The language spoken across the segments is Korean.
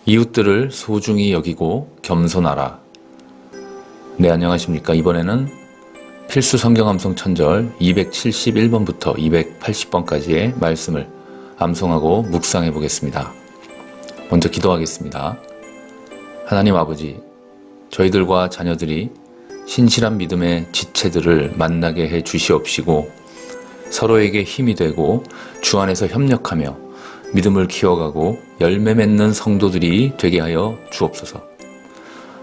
이웃들을 소중히 여기고 겸손하라. 네, 안녕하십니까. 이번에는 필수 성경 암송 천절 271번부터 280번까지의 말씀을 암송하고 묵상해 보겠습니다. 먼저 기도하겠습니다. 하나님 아버지, 저희들과 자녀들이 신실한 믿음의 지체들을 만나게 해 주시옵시고 서로에게 힘이 되고 주 안에서 협력하며 믿음을 키워가고 열매 맺는 성도들이 되게 하여 주옵소서.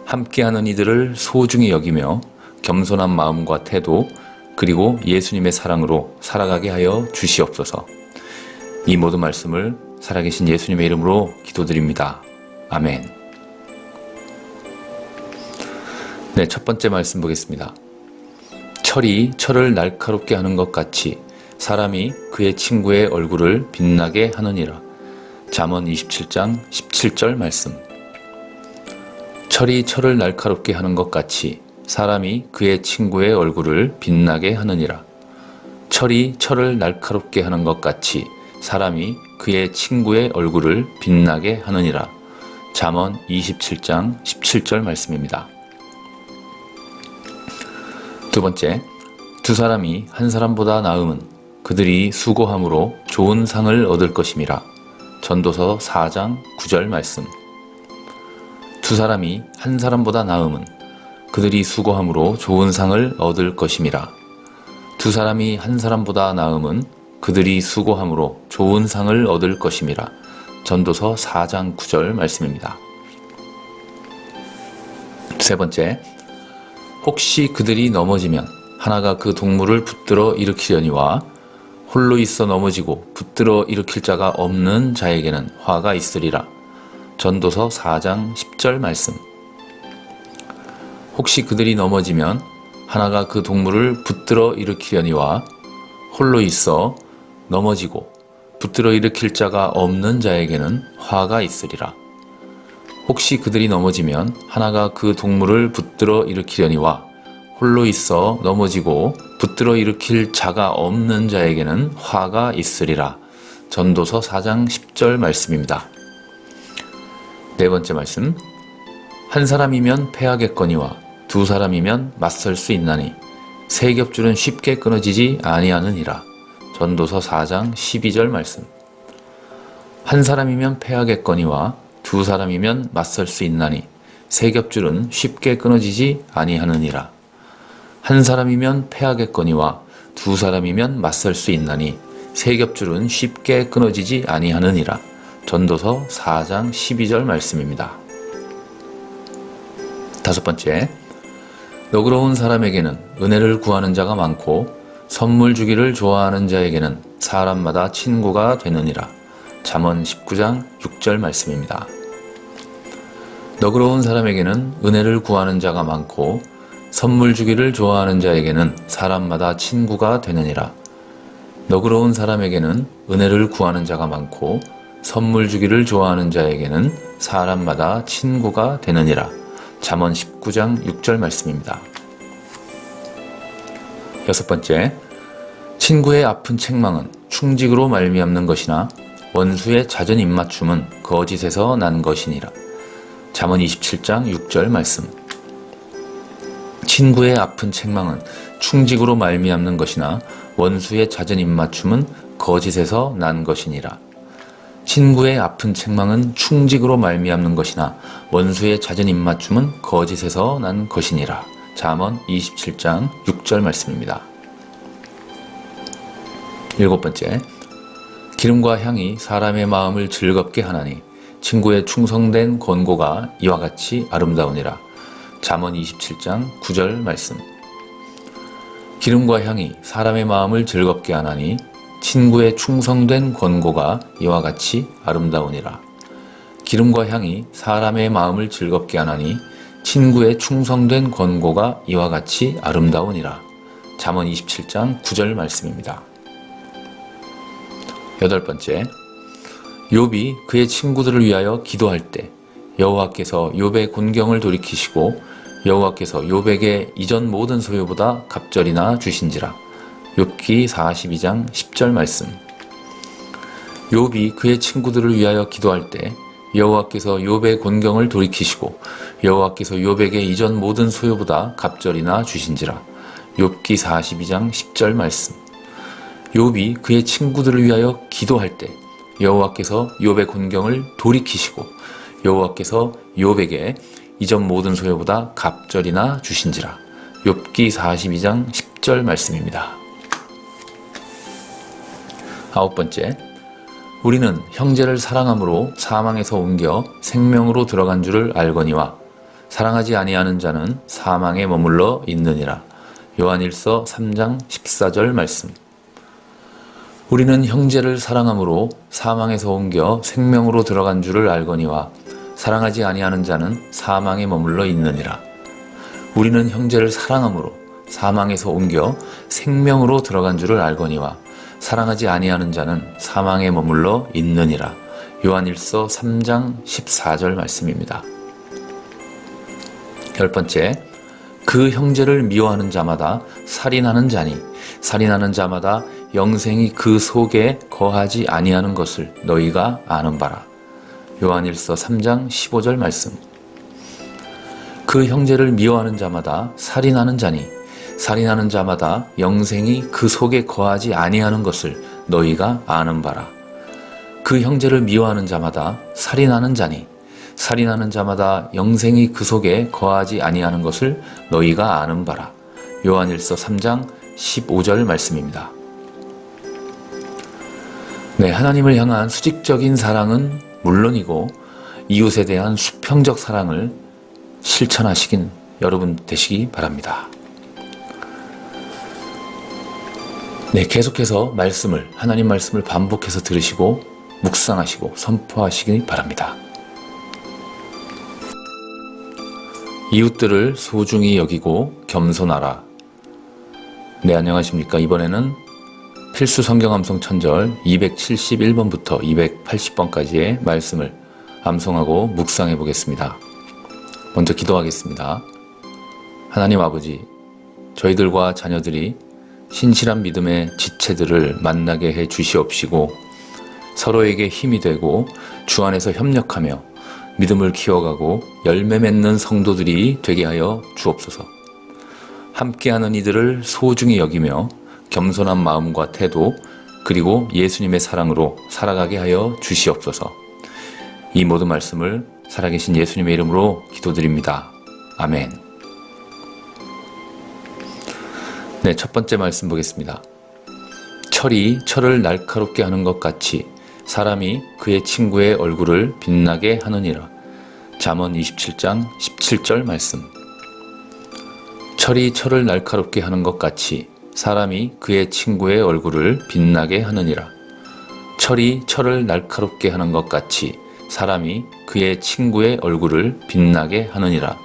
함께하는 이들을 소중히 여기며 겸손한 마음과 태도 그리고 예수님의 사랑으로 살아가게 하여 주시옵소서. 이 모든 말씀을 살아계신 예수님의 이름으로 기도드립니다. 아멘. 네, 첫 번째 말씀 보겠습니다. 철이 철을 날카롭게 하는 것 같이 사람이 그의 친구의 얼굴을 빛나게 하느니라. 잠언 27장 17절 말씀. 철이 철을 날카롭게 하는 것 같이 사람이 그의 친구의 얼굴을 빛나게 하느니라. 철이 철을 날카롭게 하는 것 같이 사람이 그의 친구의 얼굴을 빛나게 하느니라. 잠언 27장 17절 말씀입니다. 두 번째, 두 사람이 한 사람보다 나음은 그들이 수고함으로 좋은 상을 얻을 것임이라. 전도서 4장 9절 말씀. 두 사람이 한 사람보다 나음은 그들이 수고함으로 좋은 상을 얻을 것임이라. 두 사람이 한 사람보다 나음은 그들이 수고함으로 좋은 상을 얻을 것임이라. 전도서 4장 9절 말씀입니다. 세 번째, 혹시 그들이 넘어지면 하나가 그 동물을 붙들어 일으키려니와 홀로 있어 넘어지고 붙들어 일으킬 자가 없는 자에게는 화가 있으리라. 전도서 4장 10절 말씀. 혹시 그들이 넘어지면 하나가 그 동물을 붙들어 일으키려니와 홀로 있어 넘어지고 붙들어 일으킬 자가 없는 자에게는 화가 있으리라. 혹시 그들이 넘어지면 하나가 그 동물을 붙들어 일으키려니와 홀로 있어 넘어지고 붙들어 일으킬 자가 없는 자에게는 화가 있으리라. 전도서 4장 10절 말씀입니다. 네 번째 말씀. 한 사람이면 패하겠거니와 두 사람이면 맞설 수 있나니 세 겹줄은 쉽게 끊어지지 아니하느니라. 전도서 4장 12절 말씀. 한 사람이면 패하겠거니와 두 사람이면 맞설 수 있나니 세 겹줄은 쉽게 끊어지지 아니하느니라. 한 사람이면 패하겠거니와 두 사람이면 맞설 수 있나니 세 겹줄은 쉽게 끊어지지 아니하느니라. 전도서 4장 12절 말씀입니다. 다섯 번째, 너그러운 사람에게는 은혜를 구하는 자가 많고 선물 주기를 좋아하는 자에게는 사람마다 친구가 되느니라. 잠언 19장 6절 말씀입니다. 너그러운 사람에게는 은혜를 구하는 자가 많고 선물 주기를 좋아하는 자에게는 사람마다 친구가 되느니라. 너그러운 사람에게는 은혜를 구하는 자가 많고 선물 주기를 좋아하는 자에게는 사람마다 친구가 되느니라. 잠언 19장 6절 말씀입니다. 여섯 번째, 친구의 아픈 책망은 충직으로 말미암는 것이나 원수의 잦은 입맞춤은 거짓에서 난 것이니라. 잠언 27장 6절 말씀. 친구의 아픈 책망은 충직으로 말미암는 것이나 원수의 잦은 입맞춤은 거짓에서 난 것이니라. 친구의 아픈 책망은 충직으로 말미암는 것이나 원수의 잦은 입맞춤은 거짓에서 난 것이니라. 잠언 27장 6절 말씀입니다. 일곱 번째, 기름과 향이 사람의 마음을 즐겁게 하나니 친구의 충성된 권고가 이와 같이 아름다우니라. 잠언 27장 9절 말씀. 기름과 향이 사람의 마음을 즐겁게 하나니 친구의 충성된 권고가 이와 같이 아름다우니라. 기름과 향이 사람의 마음을 즐겁게 하나니 친구의 충성된 권고가 이와 같이 아름다우니라. 잠언 27장 9절 말씀입니다. 여덟 번째, 욥이 그의 친구들을 위하여 기도할 때 여호와께서 욥의 곤경을 돌이키시고 여호와께서 욥에게 이전 모든 소유보다 갑절이나 주신지라. 욥기 42장 10절 말씀. 욥이 그의 친구들을 위하여 기도할 때 여호와께서 욥의 곤경을 돌이키시고 여호와께서 욥에게 이전 모든 소유보다 갑절이나 주신지라. 욥기 42장 10절 말씀. 욥이 그의 친구들을 위하여 기도할 때 여호와께서 욥의 곤경을 돌이키시고 여호와께서 욥에게 이전 모든 소유보다 갑절이나 주신지라. 욥기 42장 10절 말씀입니다. 아홉 번째, 우리는 형제를 사랑함으로 사망에서 옮겨 생명으로 들어간 줄을 알거니와 사랑하지 아니하는 자는 사망에 머물러 있느니라. 요한일서 3장 14절 말씀. 우리는 형제를 사랑함으로 사망에서 옮겨 생명으로 들어간 줄을 알거니와 사랑하지 아니하는 자는 사망에 머물러 있느니라. 우리는 형제를 사랑함으로 사망에서 옮겨 생명으로 들어간 줄을 알거니와 사랑하지 아니하는 자는 사망에 머물러 있느니라. 요한일서 3장 14절 말씀입니다. 열 번째, 그 형제를 미워하는 자마다 살인하는 자니 살인하는 자마다 영생이 그 속에 거하지 아니하는 것을 너희가 아는 바라. 요한일서 3장 15절 말씀. 그 형제를 미워하는 자마다 살인하는 자니 살인하는 자마다 영생이 그 속에 거하지 아니하는 것을 너희가 아는 바라. 그 형제를 미워하는 자마다 살인하는 자니 살인하는 자마다 영생이 그 속에 거하지 아니하는 것을 너희가 아는 바라. 요한일서 3장 15절 말씀입니다. 네, 하나님을 향한 수직적인 사랑은 물론이고 이웃에 대한 수평적 사랑을 실천하시긴 여러분 되시기 바랍니다. 네, 계속해서 하나님 말씀을 반복해서 들으시고 묵상하시고 선포하시기 바랍니다. 이웃들을 소중히 여기고 겸손하라. 네, 안녕하십니까. 이번에는 필수 성경 암송 천절 271번부터 280번까지의 말씀을 암송하고 묵상해 보겠습니다. 먼저 기도하겠습니다. 하나님 아버지, 저희들과 자녀들이 신실한 믿음의 지체들을 만나게 해 주시옵시고 서로에게 힘이 되고 주 안에서 협력하며 믿음을 키워가고 열매 맺는 성도들이 되게 하여 주옵소서. 함께하는 이들을 소중히 여기며 겸손한 마음과 태도 그리고 예수님의 사랑으로 살아가게 하여 주시옵소서. 이 모든 말씀을 살아계신 예수님의 이름으로 기도드립니다. 아멘. 네, 첫 번째 말씀 보겠습니다. 철이 철을 날카롭게 하는 것 같이 사람이 그의 친구의 얼굴을 빛나게 하느니라. 잠언 27장 17절 말씀. 철이 철을 날카롭게 하는 것 같이 사람이 그의 친구의 얼굴을 빛나게 하느니라. 철이 철을 날카롭게 하는 것 같이 사람이 그의 친구의 얼굴을 빛나게 하느니라.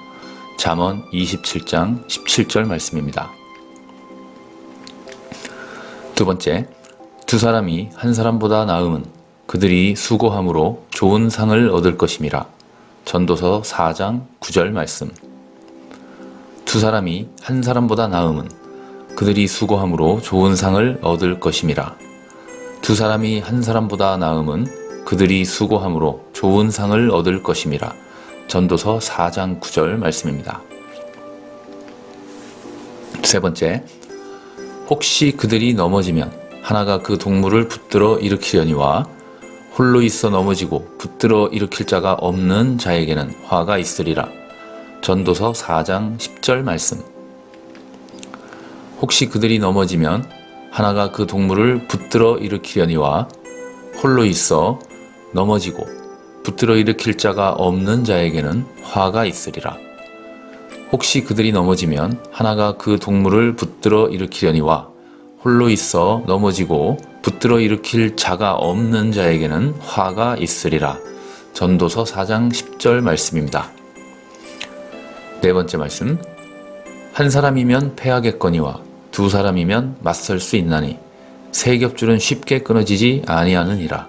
잠언 27장 17절 말씀입니다. 두 번째, 두 사람이 한 사람보다 나음은 그들이 수고함으로 좋은 상을 얻을 것임이라. 전도서 4장 9절 말씀. 두 사람이 한 사람보다 나음은 그들이 수고함으로 좋은 상을 얻을 것임이라. 두 사람이 한 사람보다 나음은 그들이 수고함으로 좋은 상을 얻을 것임이라. 전도서 4장 9절 말씀입니다. 세 번째, 혹시 그들이 넘어지면 하나가 그 동물을 붙들어 일으키려니와 홀로 있어 넘어지고 붙들어 일으킬 자가 없는 자에게는 화가 있으리라. 전도서 4장 10절 말씀. 혹시 그들이 넘어지면 하나가 그 동물을 붙들어 일으키려니와 홀로 있어 넘어지고 붙들어 일으킬 자가 없는 자에게는 화가 있으리라. 혹시 그들이 넘어지면 하나가 그 동물을 붙들어 일으키려니와 홀로 있어 넘어지고 붙들어 일으킬 자가 없는 자에게는 화가 있으리라. 전도서 4장 10절 말씀입니다. 네 번째 말씀. 한 사람이면 패하겠거니와 두 사람이면 맞설 수 있나니 세 겹줄은 쉽게 끊어지지 아니하느니라.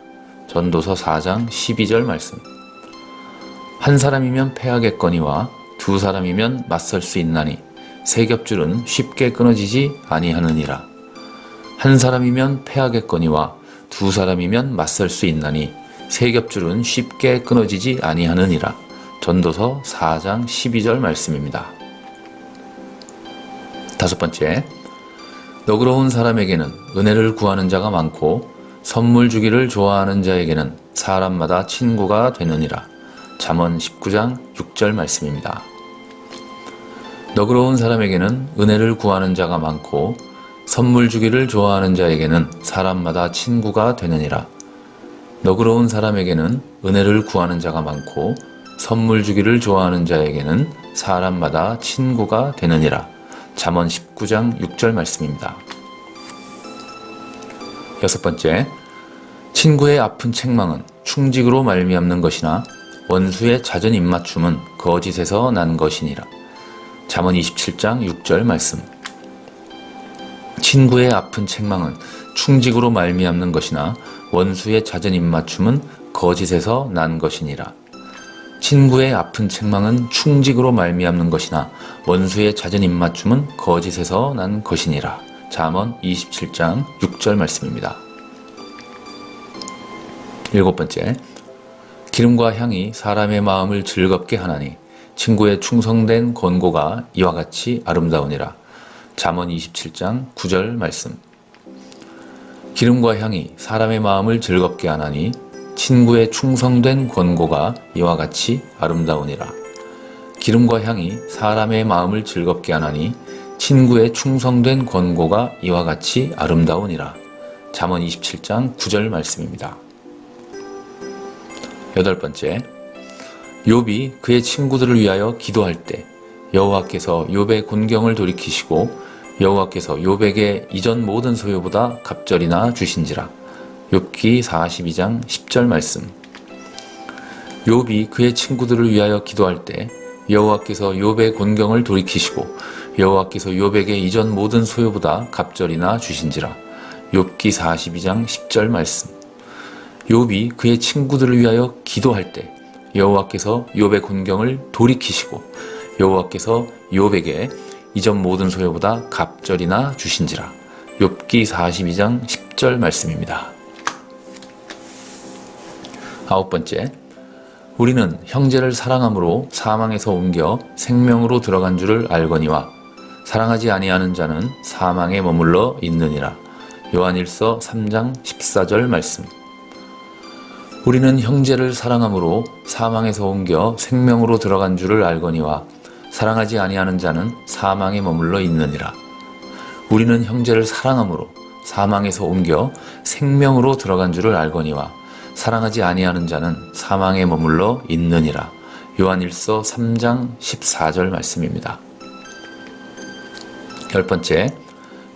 전도서 4장 12절 말씀. 한 사람이면 패하겠거니와 두 사람이면 맞설 수 있나니 세 겹줄은 쉽게 끊어지지 아니하느니라. 한 사람이면 패하겠거니와 두 사람이면 맞설 수 있나니 세 겹줄은 쉽게 끊어지지 아니하느니라. 전도서 4장 12절 말씀입니다. 다섯 번째, 너그러운 사람에게는 은혜를 구하는 자가 많고 선물 주기를 좋아하는 자에게는 사람마다 친구가 되느니라. 잠언 19장 6절 말씀입니다. 너그러운 사람에게는 은혜를 구하는 자가 많고 선물 주기를 좋아하는 자에게는 사람마다 친구가 되느니라. 너그러운 사람에게는 은혜를 구하는 자가 많고 선물 주기를 좋아하는 자에게는 사람마다 친구가 되느니라. 잠언 19장 6절 말씀입니다. 여섯 번째, 친구의 아픈 책망은 충직으로 말미암는 것이나 원수의 잦은 입맞춤은 거짓에서 난 것이니라. 잠언 27장 6절 말씀. 친구의 아픈 책망은 충직으로 말미암는 것이나 원수의 잦은 입맞춤은 거짓에서 난 것이니라. 친구의 아픈 책망은 충직으로 말미암는 것이나 원수의 잦은 입맞춤은 거짓에서 난 것이니라. 잠언 27장 6절 말씀입니다. 일곱 번째, 기름과 향이 사람의 마음을 즐겁게 하나니 친구의 충성된 권고가 이와 같이 아름다우니라. 잠언 27장 9절 말씀. 기름과 향이 사람의 마음을 즐겁게 하나니 친구의 충성된 권고가 이와 같이 아름다우니라. 기름과 향이 사람의 마음을 즐겁게 하나니 친구의 충성된 권고가 이와 같이 아름다우니라. 잠언 27장 9절 말씀입니다. 여덟 번째, 욥이 그의 친구들을 위하여 기도할 때 여호와께서 욥의 곤경을 돌이키시고 여호와께서 욥에게 이전 모든 소유보다 갑절이나 주신지라. 욥기 42장 10절 말씀. 욥이 그의 친구들을 위하여 기도할 때 여호와께서 욥의 곤경을 돌이키시고 여호와께서 욥에게 이전 모든 소유보다 갑절이나 주신지라. 욥기 42장 10절 말씀. 욥이 그의 친구들을 위하여 기도할 때 여호와께서 욥의 곤경을 돌이키시고 여호와께서 욥에게 이전 모든 소유보다 갑절이나 주신지라. 욥기 42장 10절 말씀입니다. 아홉 번째, 우리는 형제를 사랑함으로 사망에서 옮겨 생명으로 들어간 줄을 알거니와 사랑하지 아니하는 자는 사망에 머물러 있느니라. 요한일서 3장 14절 말씀. 우리는 형제를 사랑함으로 사망에서 옮겨 생명으로 들어간 줄을 알거니와 사랑하지 아니하는 자는 사망에 머물러 있느니라. 우리는 형제를 사랑함으로 사망에서 옮겨 생명으로 들어간 줄을 알거니와 사랑하지 아니하는 자는 사망에 머물러 있느니라. 요한일서 3장 14절 말씀입니다. 열 번째,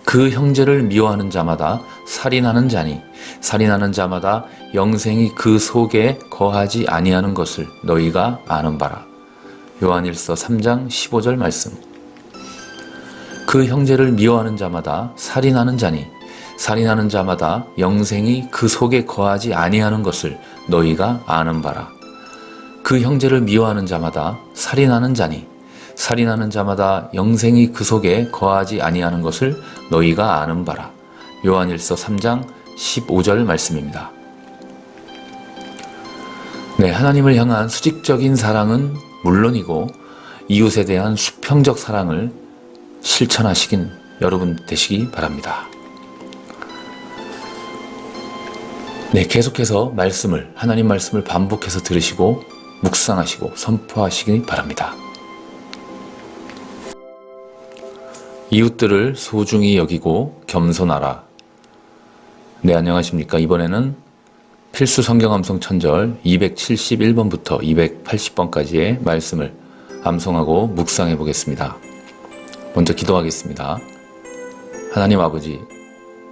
그 형제를 미워하는 자마다 살인하는 자니 살인하는 자마다 영생이 그 속에 거하지 아니하는 것을 너희가 아는 바라. 요한일서 3장 15절 말씀. 그 형제를 미워하는 자마다 살인하는 자니 살인하는 자마다 영생이 그 속에 거하지 아니하는 것을 너희가 아는 바라. 그 형제를 미워하는 자마다 살인하는 자니 살인하는 자마다 영생이 그 속에 거하지 아니하는 것을 너희가 아는 바라. 요한일서 3장 15절 말씀입니다. 네, 하나님을 향한 수직적인 사랑은 물론이고 이웃에 대한 수평적 사랑을 실천하시긴 여러분 되시기 바랍니다. 네, 계속해서 하나님 말씀을 반복해서 들으시고 묵상하시고 선포하시기 바랍니다. 이웃들을 소중히 여기고 겸손하라. 네, 안녕하십니까. 이번에는 필수 성경 암송 천절 271번부터 280번까지의 말씀을 암송하고 묵상해 보겠습니다. 먼저 기도하겠습니다. 하나님 아버지,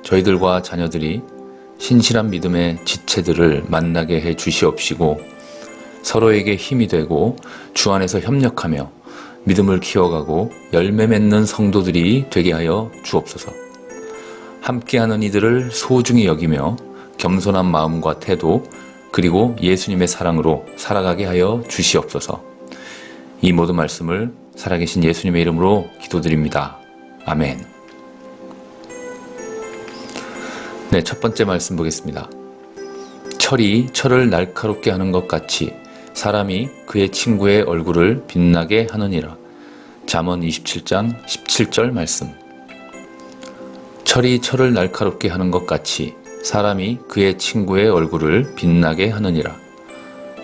저희들과 자녀들이 신실한 믿음의 지체들을 만나게 해 주시옵시고 서로에게 힘이 되고 주 안에서 협력하며 믿음을 키워가고 열매 맺는 성도들이 되게 하여 주옵소서. 함께하는 이들을 소중히 여기며 겸손한 마음과 태도 그리고 예수님의 사랑으로 살아가게 하여 주시옵소서. 이 모든 말씀을 살아계신 예수님의 이름으로 기도드립니다. 아멘. 네, 첫 번째 말씀 보겠습니다. 철이 철을 날카롭게 하는 것 같이 사람이 그의 친구의 얼굴을 빛나게 하느니라. 잠언 27장 17절 말씀. 철이 철을 날카롭게 하는 것 같이 사람이 그의 친구의 얼굴을 빛나게 하느니라.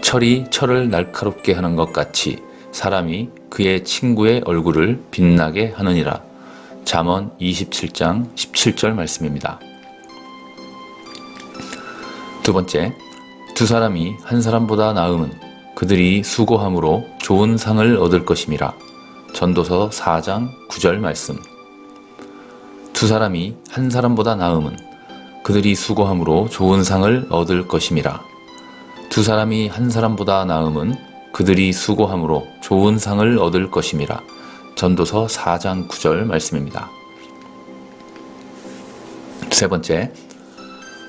철이 철을 날카롭게 하는 것 같이 사람이 그의 친구의 얼굴을 빛나게 하느니라. 잠언 27장 17절 말씀입니다. 두 번째, 두 사람이 한 사람보다 나음은 그들이 수고함으로 좋은 상을 얻을 것임이라. 전도서 4장 9절 말씀. 두 사람이 한 사람보다 나음은 그들이 수고함으로 좋은 상을 얻을 것임이라. 두 사람이 한 사람보다 나음은 그들이 수고함으로 좋은 상을 얻을 것임이라. 전도서 4장 9절 말씀입니다. 세 번째,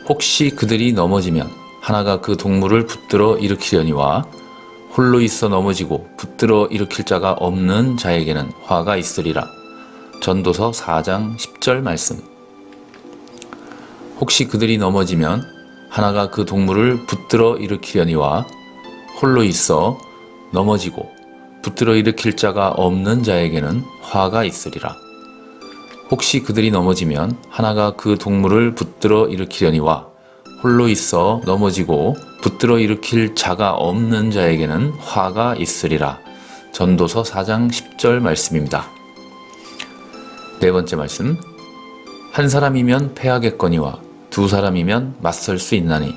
혹시 그들이 넘어지면 하나가 그 동물을 붙들어 일으키려니와 홀로 있어 넘어지고 붙들어 일으킬 자가 없는 자에게는 화가 있으리라. 전도서 4장 10절 말씀. 혹시 그들이 넘어지면 하나가 그 동물을 붙들어 일으키려니와 홀로 있어 넘어지고 붙들어 일으킬 자가 없는 자에게는 화가 있으리라. 혹시 그들이 넘어지면 하나가 그 동물을 붙들어 일으키려니와 홀로 있어 넘어지고 붙들어 일으킬 자가 없는 자에게는 화가 있으리라. 전도서 4장 10절 말씀입니다. 네 번째 말씀. 한 사람이면 패하겠거니와 두 사람이면 맞설 수 있나니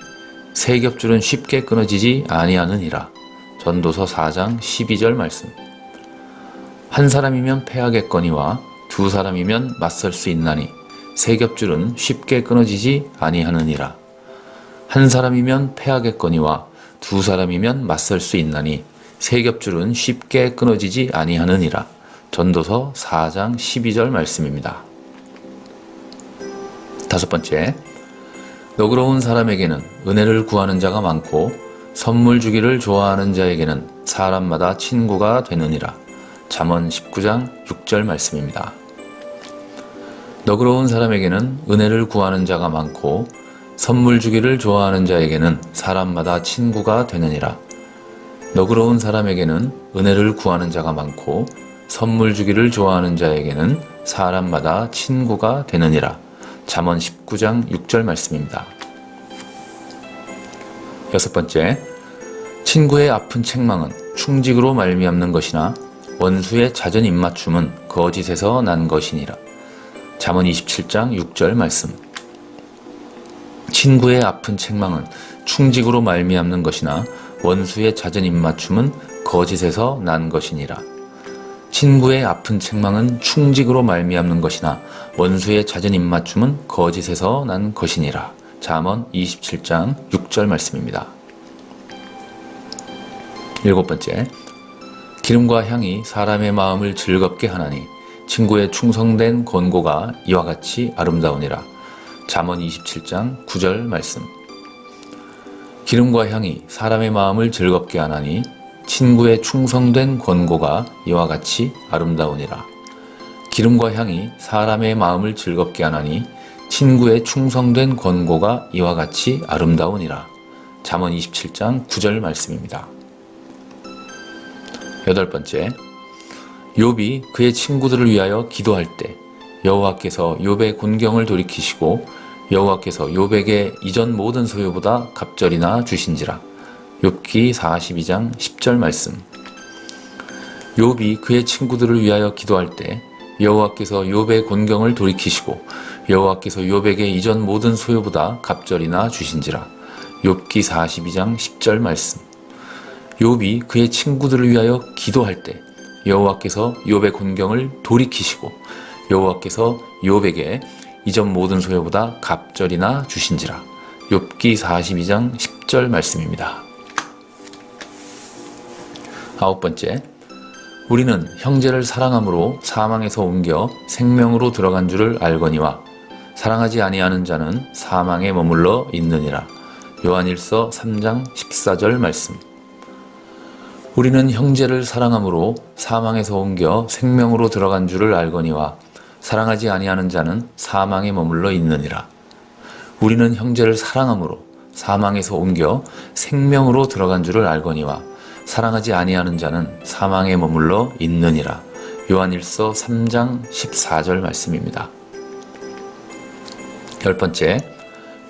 세 겹줄은 쉽게 끊어지지 아니하느니라. 전도서 4장 12절 말씀. 한 사람이면 패하겠거니와 두 사람이면 맞설 수 있나니 세 겹줄은 쉽게 끊어지지 아니하느니라. 한 사람이면 패하겠거니와 두 사람이면 맞설 수 있나니 세 겹줄은 쉽게 끊어지지 아니하느니라. 전도서 4장 12절 말씀입니다. 다섯 번째, 너그러운 사람에게는 은혜를 구하는 자가 많고 선물 주기를 좋아하는 자에게는 사람마다 친구가 되느니라. 잠언 19장 6절 말씀입니다. 너그러운 사람에게는 은혜를 구하는 자가 많고 선물 주기를 좋아하는 자에게는 사람마다 친구가 되느니라. 너그러운 사람에게는 은혜를 구하는 자가 많고 선물 주기를 좋아하는 자에게는 사람마다 친구가 되느니라. 잠언 19장 6절 말씀입니다. 여섯 번째, 친구의 아픈 책망은 충직으로 말미암는 것이나 원수의 잦은 입맞춤은 거짓에서 난 것이니라. 잠언 27장 6절 말씀. 친구의 아픈 책망은 충직으로 말미암는 것이나 원수의 잦은 입맞춤은 거짓에서 난 것이니라. 친구의 아픈 책망은 충직으로 말미암는 것이나 원수의 잦은 입맞춤은 거짓에서 난 것이니라. 잠언 27장 6절 말씀입니다. 일곱 번째, 기름과 향이 사람의 마음을 즐겁게 하나니 친구의 충성된 권고가 이와 같이 아름다우니라. 잠언 27장 9절 말씀. 기름과 향이 사람의 마음을 즐겁게 하나니 친구의 충성된 권고가 이와 같이 아름다우니라. 기름과 향이 사람의 마음을 즐겁게 하나니 친구의 충성된 권고가 이와 같이 아름다우니라. 잠언 27장 9절 말씀입니다. 여덟 번째, 욥이 그의 친구들을 위하여 기도할 때 여호와께서 욥의 곤경을 돌이키시고 여호와께서 욥에게 이전 모든 소유보다 갑절이나 주신지라. 욥기 42장 10절 말씀. 욥이 그의 친구들을 위하여 기도할 때 여호와께서 욥의 곤경을 돌이키시고 여호와께서 욥에게 이전 모든 소유보다 갑절이나 주신지라. 욥기 42장 10절 말씀. 욥이 그의 친구들을 위하여 기도할 때 여호와께서 욥의 곤경을 돌이키시고 여호와께서 욥에게 이전 모든 소유보다 갑절이나 주신지라. 욥기 42장 10절 말씀입니다. 아홉 번째, 우리는 형제를 사랑함으로 사망에서 옮겨 생명으로 들어간 줄을 알거니와 사랑하지 아니하는 자는 사망에 머물러 있느니라. 요한일서 3장 14절 말씀. 우리는 형제를 사랑함으로 사망에서 옮겨 생명으로 들어간 줄을 알거니와 사랑하지 아니하는 자는 사망에 머물러 있느니라. 우리는 형제를 사랑함으로 사망에서 옮겨 생명으로 들어간 줄을 알거니와 사랑하지 아니하는 자는 사망에 머물러 있느니라. 요한일서 3장 14절 말씀입니다. 10번째,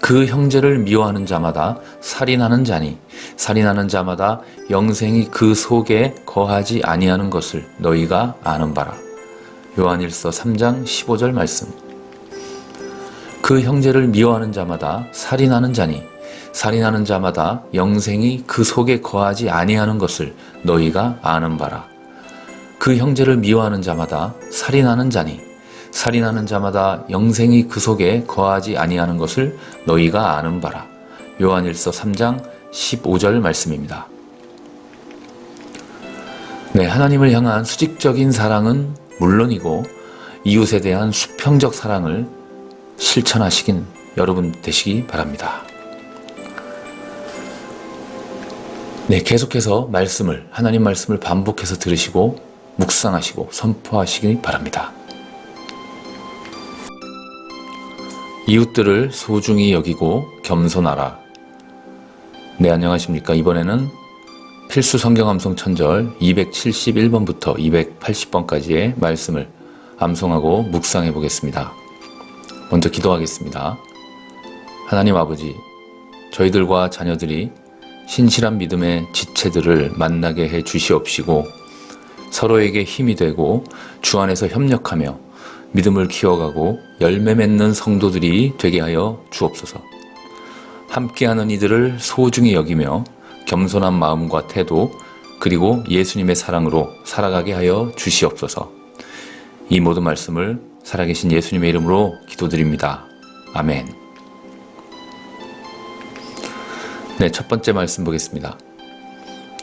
그 형제를 미워하는 자마다 살인하는 자니 살인하는 자마다 영생이 그 속에 거하지 아니하는 것을 너희가 아는 바라. 요한일서 3장 15절 말씀. 그 형제를 미워하는 자마다 살인하는 자니 살인하는 자마다 영생이 그 속에 거하지 아니하는 것을 너희가 아는 바라. 그 형제를 미워하는 자마다 살인하는 자니 살인하는 자마다 영생이 그 속에 거하지 아니하는 것을 너희가 아는 바라. 요한일서 3장 15절 말씀입니다. 네, 하나님을 향한 수직적인 사랑은 물론이고 이웃에 대한 수평적 사랑을 실천하시긴 여러분 되시기 바랍니다. 네, 계속해서 하나님 말씀을 반복해서 들으시고 묵상하시고 선포하시기 바랍니다. 이웃들을 소중히 여기고 겸손하라. 네, 안녕하십니까. 이번에는 필수 성경 암송 천절 271번부터 280번까지의 말씀을 암송하고 묵상해 보겠습니다. 먼저 기도하겠습니다. 하나님 아버지, 저희들과 자녀들이 신실한 믿음의 지체들을 만나게 해 주시옵시고 서로에게 힘이 되고 주 안에서 협력하며 믿음을 키워가고 열매 맺는 성도들이 되게 하여 주옵소서. 함께하는 이들을 소중히 여기며 겸손한 마음과 태도 그리고 예수님의 사랑으로 살아가게 하여 주시옵소서. 이 모든 말씀을 살아계신 예수님의 이름으로 기도드립니다. 아멘. 네, 첫 번째 말씀 보겠습니다.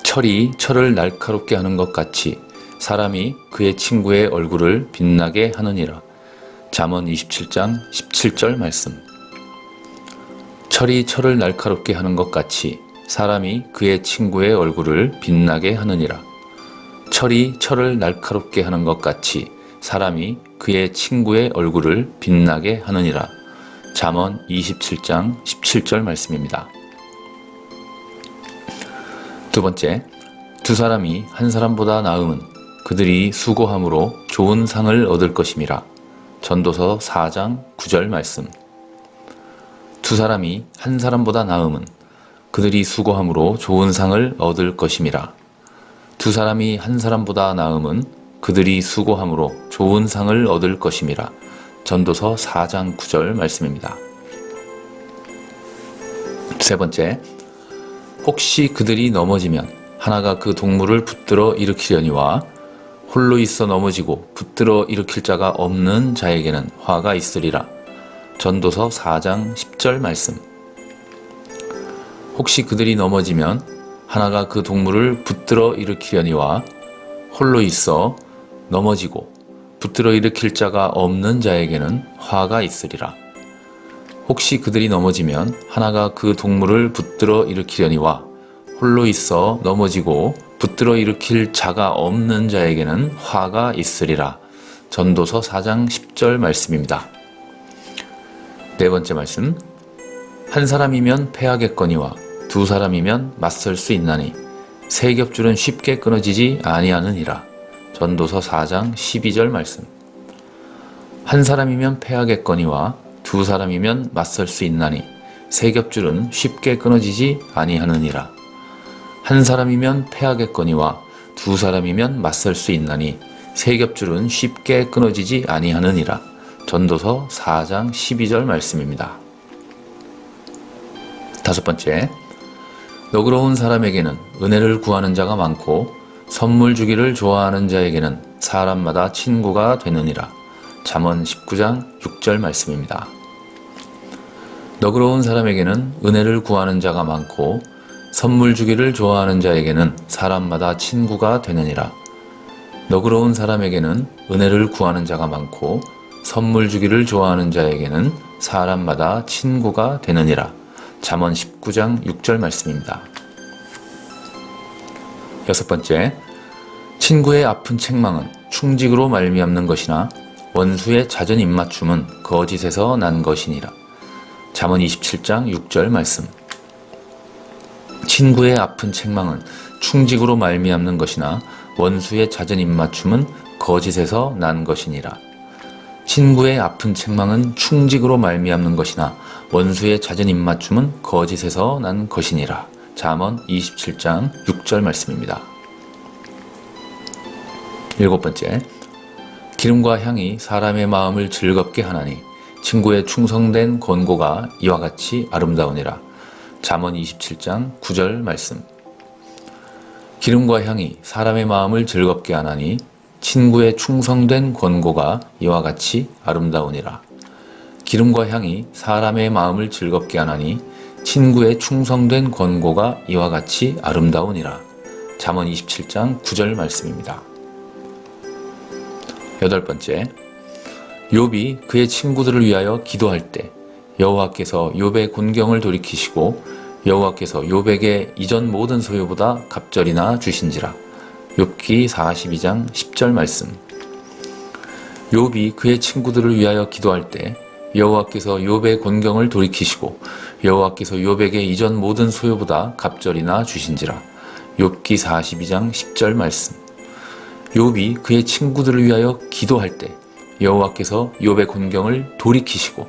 철이 철을 날카롭게 하는 것 같이 사람이 그의 친구의 얼굴을 빛나게 하느니라. 잠언 27장 17절 말씀. 철이 철을 날카롭게 하는 것 같이 사람이 그의 친구의 얼굴을 빛나게 하느니라. 철이 철을 날카롭게 하는 것 같이 사람이 그의 친구의 얼굴을 빛나게 하느니라. 잠언 27장 17절 말씀입니다. 두 번째, 두 사람이 한 사람보다 나음은 그들이 수고함으로 좋은 상을 얻을 것임이라. 전도서 4장 9절 말씀. 두 사람이 한 사람보다 나음은 그들이 수고함으로 좋은 상을 얻을 것임이라. 두 사람이 한 사람보다 나음은 그들이 수고함으로 좋은 상을 얻을 것임이라. 전도서 4장 9절 말씀입니다. 세 번째, 혹시 그들이 넘어지면 하나가 그 동물을 붙들어 일으키려니와 홀로 있어 넘어지고 붙들어 일으킬 자가 없는 자에게는 화가 있으리라. 전도서 4장 10절 말씀. 혹시 그들이 넘어지면 하나가 그 동물을 붙들어 일으키려니와 홀로 있어 넘어지고 붙들어 일으킬 자가 없는 자에게는 화가 있으리라. 혹시 그들이 넘어지면 하나가 그 동물을 붙들어 일으키려니와 홀로 있어 넘어지고 붙들어 일으킬 자가 없는 자에게는 화가 있으리라. 전도서 4장 10절 말씀입니다. 네 번째 말씀. 한 사람이면 패하겠거니와 두 사람이면 맞설 수 있나니 세 겹줄은 쉽게 끊어지지 아니하느니라. 전도서 4장 12절 말씀. 한 사람이면 패하겠거니와 두 사람이면 맞설 수 있나니 세 겹줄은 쉽게 끊어지지 아니하느니라. 한 사람이면 패하겠거니와 두 사람이면 맞설 수 있나니 세 겹줄은 쉽게 끊어지지 아니하느니라. 전도서 4장 12절 말씀입니다. 다섯 번째, 너그러운 사람에게는 은혜를 구하는 자가 많고 선물 주기를 좋아하는 자에게는 사람마다 친구가 되느니라. 잠언 19장 6절 말씀입니다. 너그러운 사람에게는 은혜를 구하는 자가 많고 선물 주기를 좋아하는 자에게는 사람마다 친구가 되느니라. 너그러운 사람에게는 은혜를 구하는 자가 많고 선물 주기를 좋아하는 자에게는 사람마다 친구가 되느니라. 잠언 19장 6절 말씀입니다. 여섯 번째, 친구의 아픈 책망은 충직으로 말미암는 것이나 원수의 잦은 입맞춤은 거짓에서 난 것이니라. 잠언 27장 6절 말씀. 친구의 아픈 책망은 충직으로 말미암는 것이나 원수의 잦은 입맞춤은 거짓에서 난 것이니라. 친구의 아픈 책망은 충직으로 말미암는 것이나 원수의 잦은 입맞춤은 거짓에서 난 것이니라. 잠언 27장 6절 말씀입니다. 7번째, 기름과 향이 사람의 마음을 즐겁게 하나니 친구의 충성된 권고가 이와 같이 아름다우니라. 잠언 27장 9절 말씀. 기름과 향이 사람의 마음을 즐겁게 하나니 친구의 충성된 권고가 이와 같이 아름다우니라. 기름과 향이 사람의 마음을 즐겁게 하나니 친구의 충성된 권고가 이와 같이 아름다우니라. 잠언 27장 9절 말씀입니다. 8번째, 욥이 그의 친구들을 위하여 기도할 때 여호와께서 욥의 곤경을 돌이키시고 여호와께서 욥에게 이전 모든 소유보다 갑절이나 주신지라. 욥기 42장 10절 말씀. 욥이 그의 친구들을 위하여 기도할 때 여호와께서 욥의 곤경을 돌이키시고 여호와께서 욥에게 이전 모든 소유보다 갑절이나 주신지라. 욥기 42장 10절 말씀. 욥이 그의 친구들을 위하여 기도할 때 여호와께서 욥의 곤경을 돌이키시고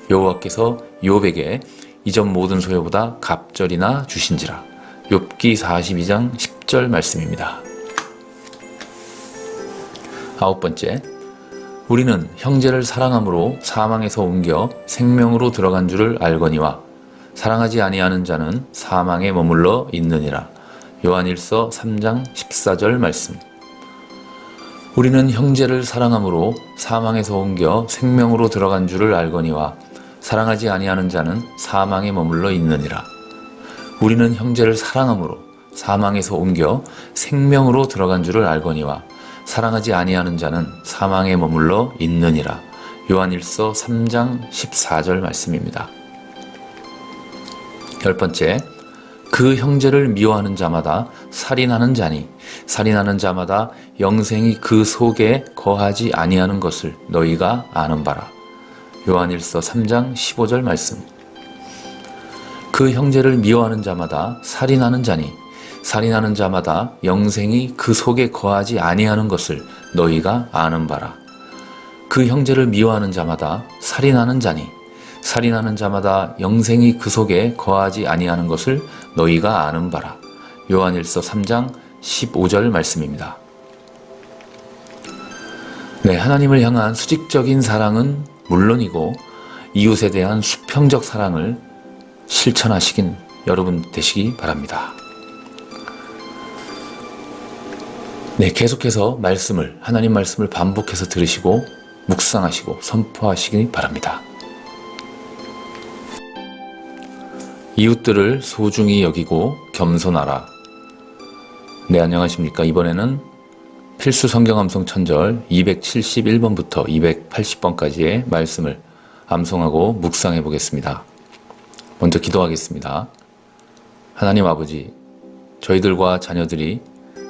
여호와께서 욥에게 이전 모든 소유보다 갑절이나 주신지라. 욥기 42장 10절 말씀입니다. 9번째, 우리는 형제를 사랑함으로 사망에서 옮겨 생명으로 들어간 줄을 알거니와 사랑하지 아니하는 자는 사망에 머물러 있느니라. 요한일서 3장 14절 말씀. 우리는 형제를 사랑함으로 사망에서 옮겨 생명으로 들어간 줄을 알거니와 사랑하지 아니하는 자는 사망에 머물러 있느니라. 우리는 형제를 사랑함으로 사망에서 옮겨 생명으로 들어간 줄을 알거니와 사랑하지 아니하는 자는 사망에 머물러 있느니라. 요한일서 3장 14절 말씀입니다. 10번째, 그 형제를 미워하는 자마다 살인하는 자니 살인하는 자마다 영생이 그 속에 거하지 아니하는 것을 너희가 아는 바라. 요한일서 3장 15절 말씀. 그 형제를 미워하는 자마다 살인하는 자니 살인하는 자마다 영생이 그 속에 거하지 아니하는 것을 너희가 아는 바라. 그 형제를 미워하는 자마다 살인하는 자니 살인하는 자마다 영생이 그 속에 거하지 아니하는 것을 너희가 아는 바라. 요한일서 3장 15절 말씀입니다. 네, 하나님을 향한 수직적인 사랑은 물론이고 이웃에 대한 수평적 사랑을 실천하시긴 여러분 되시기 바랍니다. 네, 계속해서 하나님 말씀을 반복해서 들으시고 묵상하시고 선포하시기 바랍니다. 이웃들을 소중히 여기고 겸손하라. 네, 안녕하십니까. 이번에는 필수 성경 암송 천절 271번부터 280번까지의 말씀을 암송하고 묵상해 보겠습니다. 먼저 기도하겠습니다. 하나님 아버지, 저희들과 자녀들이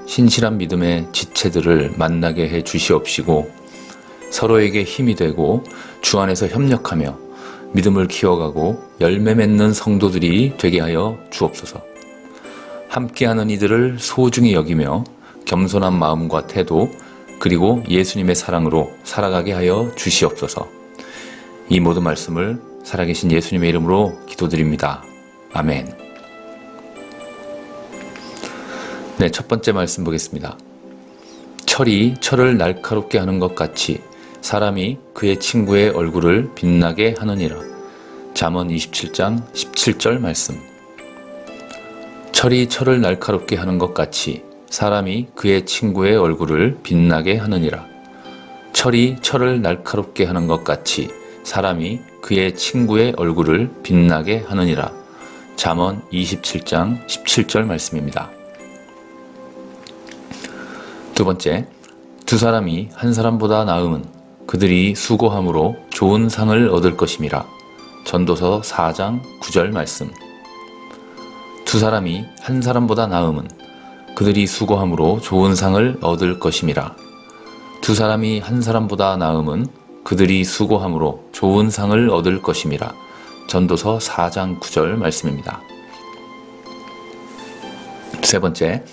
신실한 믿음의 지체들을 만나게 해 주시옵시고 서로에게 힘이 되고 주 안에서 협력하며 믿음을 키워가고 열매 맺는 성도들이 되게 하여 주옵소서. 함께하는 이들을 소중히 여기며 겸손한 마음과 태도 그리고 예수님의 사랑으로 살아가게 하여 주시옵소서. 이 모든 말씀을 살아계신 예수님의 이름으로 기도드립니다. 아멘. 네, 첫 번째 말씀 보겠습니다. 철이 철을 날카롭게 하는 것 같이 사람이 그의 친구의 얼굴을 빛나게 하느니라. 잠언 27장 17절 말씀. 철이 철을 날카롭게 하는 것 같이 사람이 그의 친구의 얼굴을 빛나게 하느니라. 철이 철을 날카롭게 하는 것 같이 사람이 그의 친구의 얼굴을 빛나게 하느니라. 잠언 27장 17절 말씀입니다. 두 번째, 두 사람이 한 사람보다 나음은 그들이 수고함으로 좋은 상을 얻을 것임이라. 전도서 4장 9절 말씀. 두 사람이 한 사람보다 나음은 그들이 수고함으로 좋은 상을 얻을 것임이라. 두 사람이 한 사람보다 나음은 그들이 수고함으로 좋은 상을 얻을 것임이라. 전도서 4장 9절 말씀입니다. 세 번째,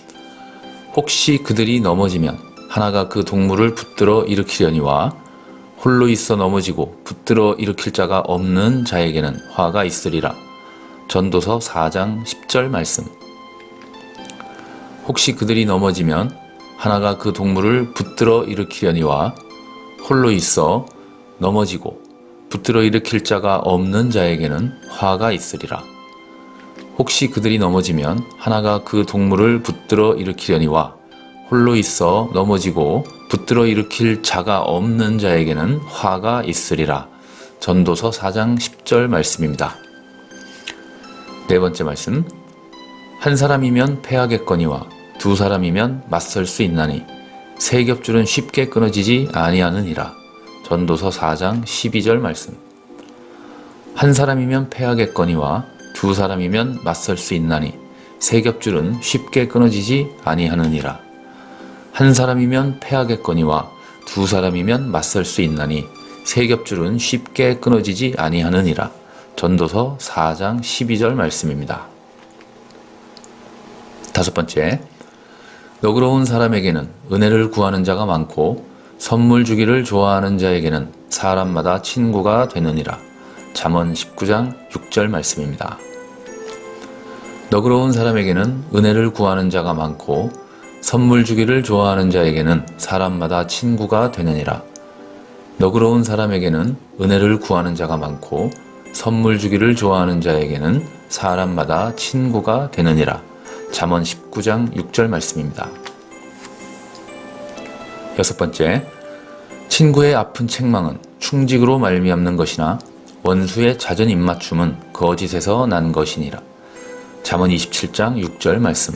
혹시 그들이 넘어지면 하나가 그 동물을 붙들어 일으키려니와 홀로 있어 넘어지고 붙들어 일으킬 자가 없는 자에게는 화가 있으리라. 전도서 4장 10절 말씀. 혹시 그들이 넘어지면 하나가 그 동물을 붙들어 일으키려니와 홀로 있어 넘어지고 붙들어 일으킬 자가 없는 자에게는 화가 있으리라. 혹시 그들이 넘어지면 하나가 그 동물을 붙들어 일으키려니와 홀로 있어 넘어지고 붙들어 일으킬 자가 없는 자에게는 화가 있으리라. 전도서 4장 10절 말씀입니다. 네 번째 말씀. 한 사람이면 패하겠거니와 두 사람이면 맞설 수 있나니 세 겹줄은 쉽게 끊어지지 아니하느니라. 전도서 4장 12절 말씀. 한 사람이면 패하겠거니와 두 사람이면 맞설 수 있나니 세 겹줄은 쉽게 끊어지지 아니하느니라. 한 사람이면 패하겠거니와 두 사람이면 맞설 수 있나니 세 겹줄은 쉽게 끊어지지 아니하느니라. 전도서 4장 12절 말씀입니다. 다섯 번째, 너그러운 사람에게는 은혜를 구하는 자가 많고 선물 주기를 좋아하는 자에게는 사람마다 친구가 되느니라. 잠언 19장 6절 말씀입니다. 너그러운 사람에게는 은혜를 구하는 자가 많고 선물 주기를 좋아하는 자에게는 사람마다 친구가 되느니라. 너그러운 사람에게는 은혜를 구하는 자가 많고 선물 주기를 좋아하는 자에게는 사람마다 친구가 되느니라. 잠언 19장 6절 말씀입니다. 여섯 번째, 친구의 아픈 책망은 충직으로 말미암는 것이나 원수의 잦은 입맞춤은 거짓에서 난 것이니라. 잠언 27장 6절 말씀.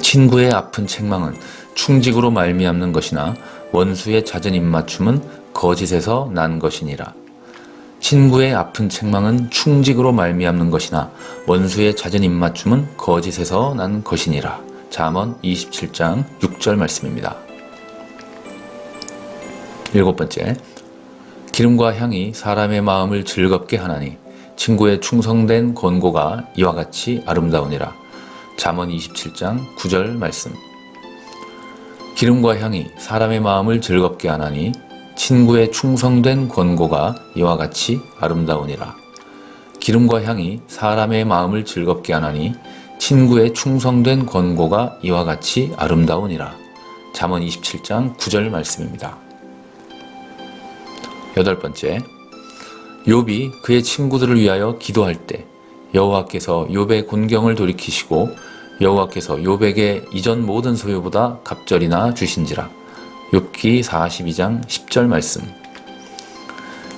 친구의 아픈 책망은 충직으로 말미암는 것이나 원수의 잦은 입맞춤은 거짓에서 난 것이니라. 친구의 아픈 책망은 충직으로 말미암는 것이나 원수의 잦은 입맞춤은 거짓에서 난 것이니라. 잠언 27장 6절 말씀입니다. 일곱 번째, 기름과 향이 사람의 마음을 즐겁게 하나니 친구의 충성된 권고가 이와 같이 아름다우니라. 잠언 27장 9절 말씀. 기름과 향이 사람의 마음을 즐겁게 하나니 친구의 충성된 권고가 이와 같이 아름다우니라. 기름과 향이 사람의 마음을 즐겁게 하나니 친구의 충성된 권고가 이와 같이 아름다우니라. 잠언 27장 9절 말씀입니다. 여덟 번째, 욥이 그의 친구들을 위하여 기도할 때 여호와께서 욥의 곤경을 돌이키시고 여호와께서 욥에게 이전 모든 소유보다 갑절이나 주신지라. 욥기 42장 10절 말씀.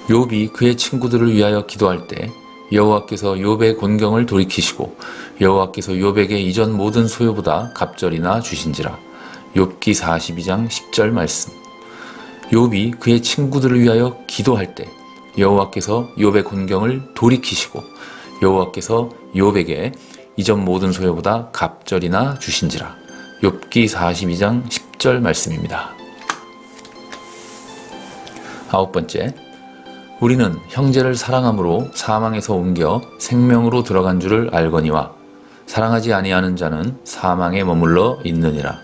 욥이 그의 친구들을 위하여 기도할 때 여호와께서 욥의 곤경을 돌이키시고 여호와께서 욥에게 이전 모든 소유보다 갑절이나 주신지라. 욥기 42장 10절 말씀. 욥이 그의 친구들을 위하여 기도할 때 여호와께서 욥의 곤경을 돌이키시고 여호와께서 욥에게 이전 모든 소유보다 갑절이나 주신지라. 욥기 42장 10절 말씀입니다. 아홉 번째, 우리는 형제를 사랑함으로 사망에서 옮겨 생명으로 들어간 줄을 알거니와 사랑하지 아니하는 자는 사망에 머물러 있느니라.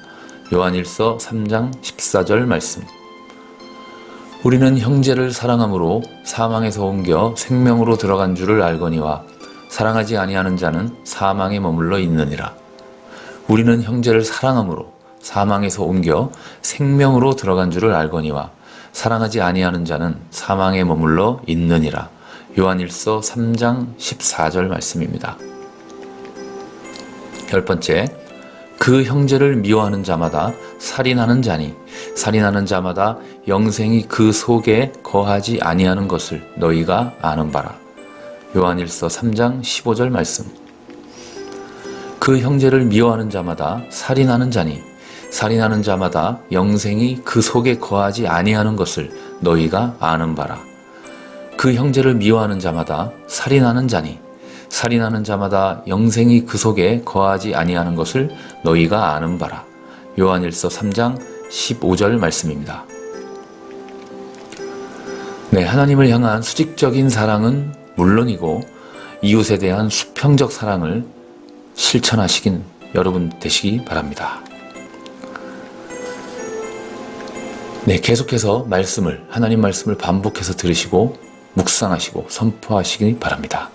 요한일서 3장 14절 말씀. 우리는 형제를 사랑함으로 사망에서 옮겨 생명으로 들어간 줄을 알거니와 사랑하지 아니하는 자는 사망에 머물러 있느니라. 우리는 형제를 사랑함으로 사망에서 옮겨 생명으로 들어간 줄을 알거니와 사랑하지 아니하는 자는 사망에 머물러 있느니라. 요한일서 3장 14절 말씀입니다. 열 번째, 그 형제를 미워하는 자마다 살인하는 자니 살인하는 자마다 영생이 그 속에 거하지 아니하는 것을 너희가 아는 바라. 요한일서 3장 15절 말씀. 그 형제를 미워하는 자마다 살인하는 자니 살인하는 자마다 영생이 그 속에 거하지 아니하는 것을 너희가 아는 바라. 그 형제를 미워하는 자마다 살인하는 자니 살인하는 자마다 영생이 그 속에 거하지 아니하는 것을 너희가 아는 바라. 요한일서 3장 15절 말씀입니다. 네, 하나님을 향한 수직적인 사랑은 물론이고 이웃에 대한 수평적 사랑을 실천하시긴 여러분 되시기 바랍니다. 네, 계속해서 하나님 말씀을 반복해서 들으시고 묵상하시고 선포하시기 바랍니다.